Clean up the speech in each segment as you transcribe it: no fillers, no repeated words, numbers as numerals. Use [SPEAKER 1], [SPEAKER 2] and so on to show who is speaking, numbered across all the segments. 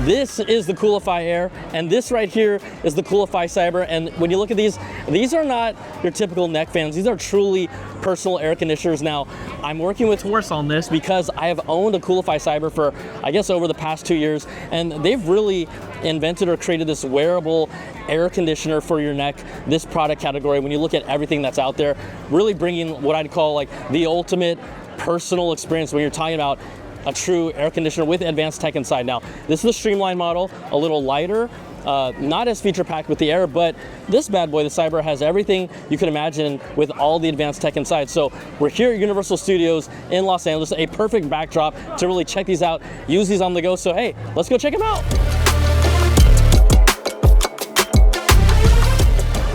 [SPEAKER 1] This is the COOLiFY Air, and this right here is the COOLiFY Cyber. And when you look at these are not your typical neck fans. These are truly personal air conditioners. Now, I'm working with Torras on this because I have owned a COOLiFY Cyber for, I guess, over the past 2 years, and they've really invented or created this wearable air conditioner for your neck, this product category. When you look at everything that's out there, really bringing what I'd call like the ultimate personal experience when you're talking about a true air conditioner with advanced tech inside. Now, this is the streamlined model, a little lighter, not as feature packed with the Air, but this bad boy, the Cyber, has everything you can imagine with all the advanced tech inside. So we're here at Universal Studios in Los Angeles, a perfect backdrop to really check these out, use these on the go. So hey, let's go check them out.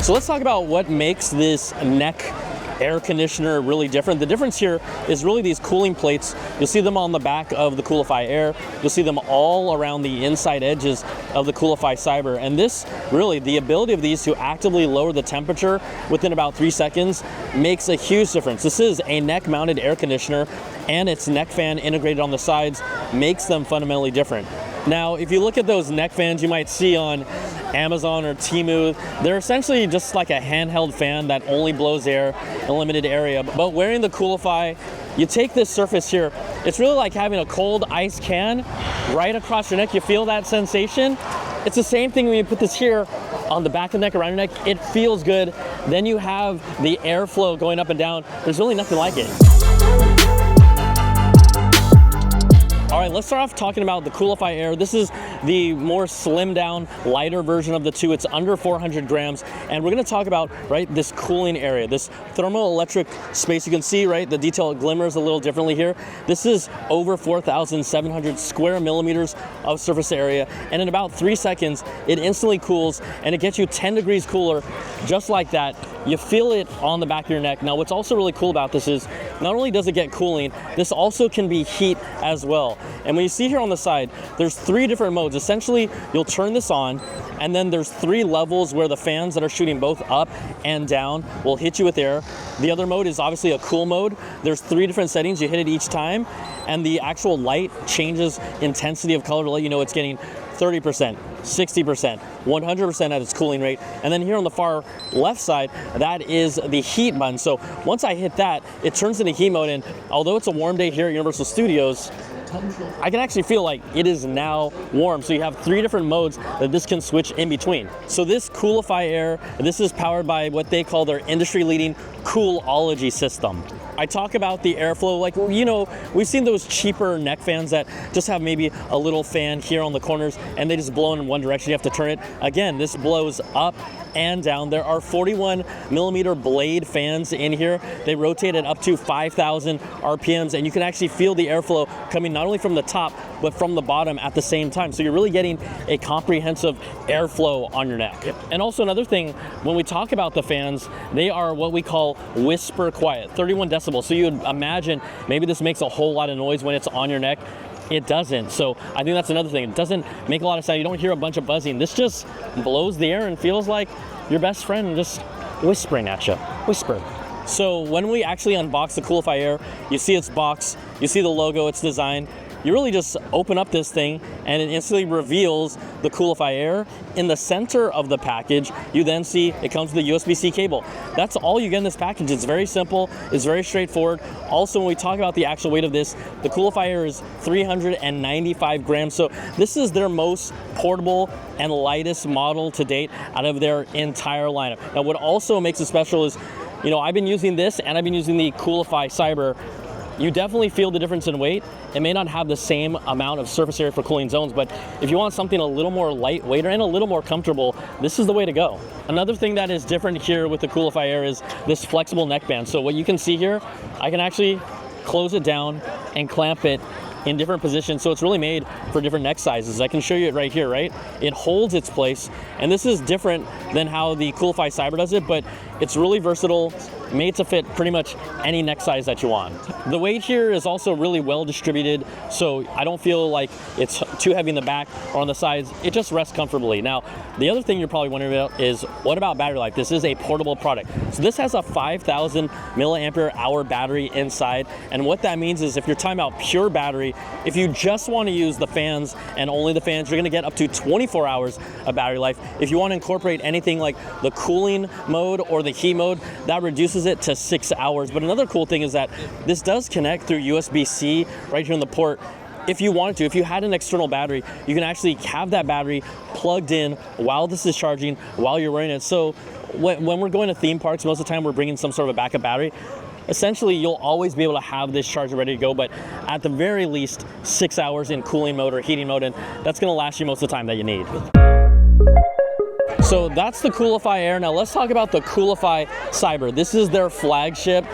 [SPEAKER 1] So let's talk about what makes this neck air conditioner really different. The difference here is really these cooling plates. You'll see them on the back of the COOLiFY Air. You'll see them all around the inside edges of the COOLiFY Cyber. And this really, the ability of these to actively lower the temperature within about 3 seconds makes a huge difference. This is a neck mounted air conditioner, and its neck fan integrated on the sides makes them fundamentally different. Now, if you look at those neck fans you might see on Amazon or Temu, they're essentially just like a handheld fan that only blows air in a limited area. But wearing the COOLiFY, you take this surface here, it's really like having a cold ice can right across your neck. You feel that sensation? It's the same thing when you put this here on the back of the neck, around your neck. It feels good. Then you have the airflow going up and down. There's really nothing like it. All right, let's start off talking about the COOLiFY Air. This is the more slimmed down, lighter version of the two. It's under 400 grams. And we're gonna talk about, right, this cooling area, this thermoelectric space. You can see, right, the detail glimmers a little differently here. This is over 4,700 square millimeters of surface area. And in about 3 seconds, it instantly cools and it gets you 10 degrees cooler, just like that. You feel it on the back of your neck. Now, what's also really cool about this is not only does it get cooling, this also can be heat as well. And when you see here on the side, there's 3 different modes. Essentially, you'll turn this on, and then there's 3 levels where the fans that are shooting both up and down will hit you with air. The other mode is obviously a cool mode. There's 3 different settings. You hit it each time, and the actual light changes intensity of color to let you know it's getting 30%, 60%, 100% at its cooling rate. And then here on the far left side, that is the heat button. So once I hit that, it turns into heat mode, and although it's a warm day here at Universal Studios, I can actually feel like it is now warm. So you have 3 different modes that this can switch in between. So this COOLiFY Air, this is powered by what they call their industry-leading COOLology system. I talk about the airflow, like, you know, we've seen those cheaper neck fans that just have maybe a little fan here on the corners and they just blow in one direction. You have to turn it. Again, this blows up and down. There are 41 millimeter blade fans in here. They rotate at up to 5,000 RPMs, and you can actually feel the airflow coming not only from the top, but from the bottom at the same time. So you're really getting a comprehensive airflow on your neck. And also another thing, when we talk about the fans, they are what we call whisper quiet, 31 decibels. So you would imagine maybe this makes a whole lot of noise when it's on your neck. It doesn't. So I think that's another thing. It doesn't make a lot of sound. You don't hear a bunch of buzzing. This just blows the air and feels like your best friend just whispering at you. Whisper. So when we actually unbox the COOLiFY Air, you see its box, you see the logo, its design. You really just open up this thing and it instantly reveals the COOLiFY Air. In the center of the package, you then see it comes with a USB-C cable. That's all you get in this package. It's very simple, it's very straightforward. Also, when we talk about the actual weight of this, the COOLiFY Air is 395 grams. So this is their most portable and lightest model to date out of their entire lineup. Now, what also makes it special is, you know, I've been using this and I've been using the COOLiFY Cyber. You definitely feel the difference in weight. It may not have the same amount of surface area for cooling zones, but if you want something a little more lightweight and a little more comfortable, this is the way to go. Another thing that is different here with the COOLiFY Air is this flexible neckband. So what you can see here, I can actually close it down and clamp it in different positions, so it's really made for different neck sizes. I can show you it right here, right? It holds its place, and this is different than how the COOLiFY Cyber does it, but It's really versatile, made to fit pretty much any neck size that you want. The weight here is also really well distributed, so I don't feel like it's too heavy in the back or on the sides. It just rests comfortably. Now, the other thing you're probably wondering about is, what about battery life? This is a portable product. So this has a 5,000 milliampere hour battery inside, and what that means is if you're talking about pure battery, if you just want to use the fans and only the fans, you're going to get up to 24 hours of battery life. If you want to incorporate anything like the cooling mode or the heat mode, that reduces it to 6 hours. But another cool thing is that this does connect through USB-C right here in the port. If you wanted to, if you had an external battery, you can actually have that battery plugged in while this is charging, while you're wearing it. So when we're going to theme parks, most of the time we're bringing some sort of a backup battery. Essentially, you'll always be able to have this charger ready to go, but at the very least, 6 hours in cooling mode or heating mode, and that's gonna last you most of the time that you need. So that's the COOLiFY Air. Now let's talk about the COOLiFY Cyber. This is their flagship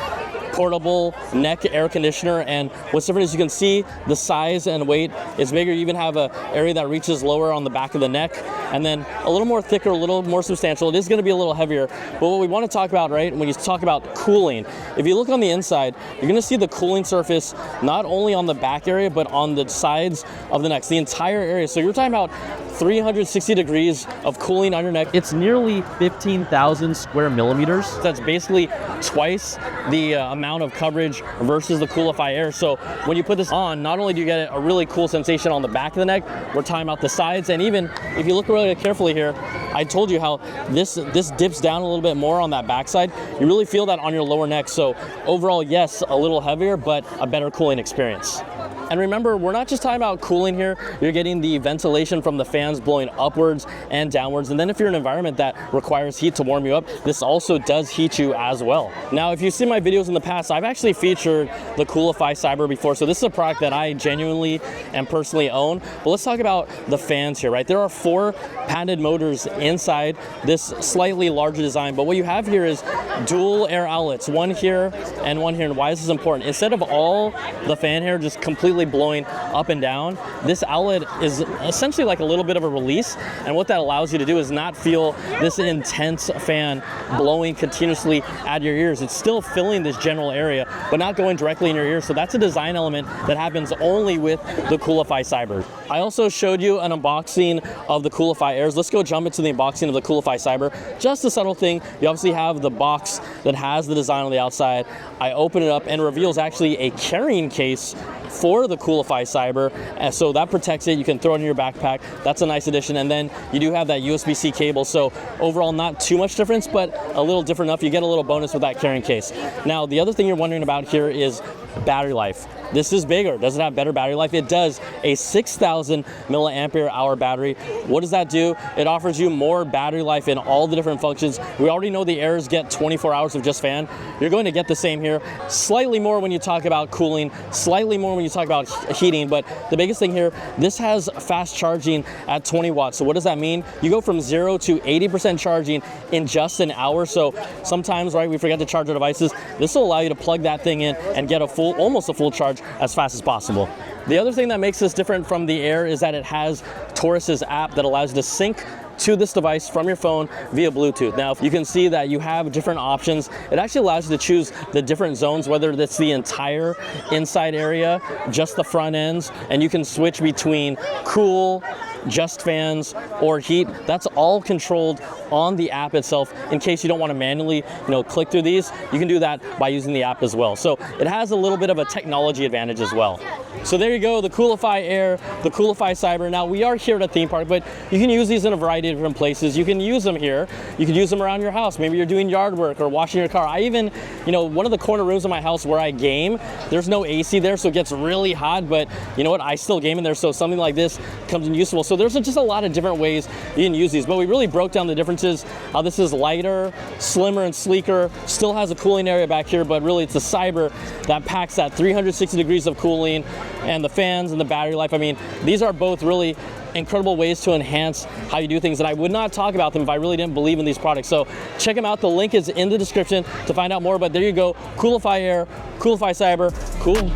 [SPEAKER 1] portable neck air conditioner, and what's different is you can see the size and weight is bigger. You even have an area that reaches lower on the back of the neck, and then a little more thicker, a little more substantial. It is going to be a little heavier, but what we want to talk about, right, when you talk about cooling, if you look on the inside, you're going to see the cooling surface not only on the back area, but on the sides of the neck, the entire area. So you're talking about 360 degrees of cooling on your neck. It's nearly 15,000 square millimeters. That's basically twice the amount of coverage versus the COOLiFY Air. So when you put this on, not only do you get a really cool sensation on the back of the neck, we're talking about the sides, and even if you look really carefully here, I told you how this dips down a little bit more on that backside. You really feel that on your lower neck. So overall, yes, a little heavier, but a better cooling experience. And remember, we're not just talking about cooling here. You're getting the ventilation from the fans blowing upwards and downwards. And then if you're in an environment that requires heat to warm you up, this also does heat you as well. Now, if you've seen my videos in the past, I've actually featured the COOLiFY Cyber before. So this is a product that I genuinely and personally own. But let's talk about the fans here, right? There are 4 patented motors inside this slightly larger design. But what you have here is dual air outlets, one here and one here. And why is this important? Instead of all the fan hair just completely blowing up and down, this outlet is essentially like a little bit of a release, and what that allows you to do is not feel this intense fan blowing continuously at your ears. It's still filling this general area, but not going directly in your ears. So that's a design element that happens only with the COOLiFY Cyber. I also showed you an unboxing of the COOLiFY Airs. Let's go jump into the unboxing of the COOLiFY Cyber. Just a subtle thing, you obviously have the box that has the design on the outside. I open it up and it reveals actually a carrying case for the COOLiFY Cyber, so that protects it. You can throw it in your backpack. That's a nice addition. And then you do have that USB-C cable, so overall not too much difference, but a little different enough. You get a little bonus with that carrying case. Now, the other thing you're wondering about here is battery life. This is bigger. Does it have better battery life? It does. A 6,000 milliampere hour battery. What does that do? It offers you more battery life in all the different functions. We already know the Airs get 24 hours of just fan. You're going to get the same here. Slightly more when you talk about cooling, slightly more when you talk about heating, but the biggest thing here, this has fast charging at 20 watts. So what does that mean? You go from 0 to 80% charging in just an hour. So sometimes, right, we forget to charge our devices. This will allow you to plug that thing in and get a full, almost a full charge as fast as possible. The other thing that makes this different from the Air is that it has Torras's app that allows you to sync to this device from your phone via Bluetooth. Now, you can see that you have different options. It actually allows you to choose the different zones, whether that's the entire inside area, just the front ends, and you can switch between cool, just fans, or heat. That's all controlled on the app itself. In case you don't want to manually, click through these, you can do that by using the app as well. So it has a little bit of a technology advantage as well. So there you go, the COOLiFY Air, the COOLiFY Cyber. Now, we are here at a theme park, but you can use these in a variety of different places. You can use them here. You can use them around your house. Maybe you're doing yard work or washing your car. I even, one of the corner rooms of my house where I game, there's no AC there, so it gets really hot, but you know what? I still game in there, so something like this comes in useful. So there's just a lot of different ways you can use these, but we really broke down the differences. How this is lighter, slimmer, and sleeker. Still has a cooling area back here, but really it's the Cyber that packs that 360 degrees of cooling, and the fans and the battery life. I mean, these are both really incredible ways to enhance how you do things, and I would not talk about them if I really didn't believe in these products. So check them out. The link is in the description to find out more, but there you go. COOLiFY Air, COOLiFY Cyber, cool.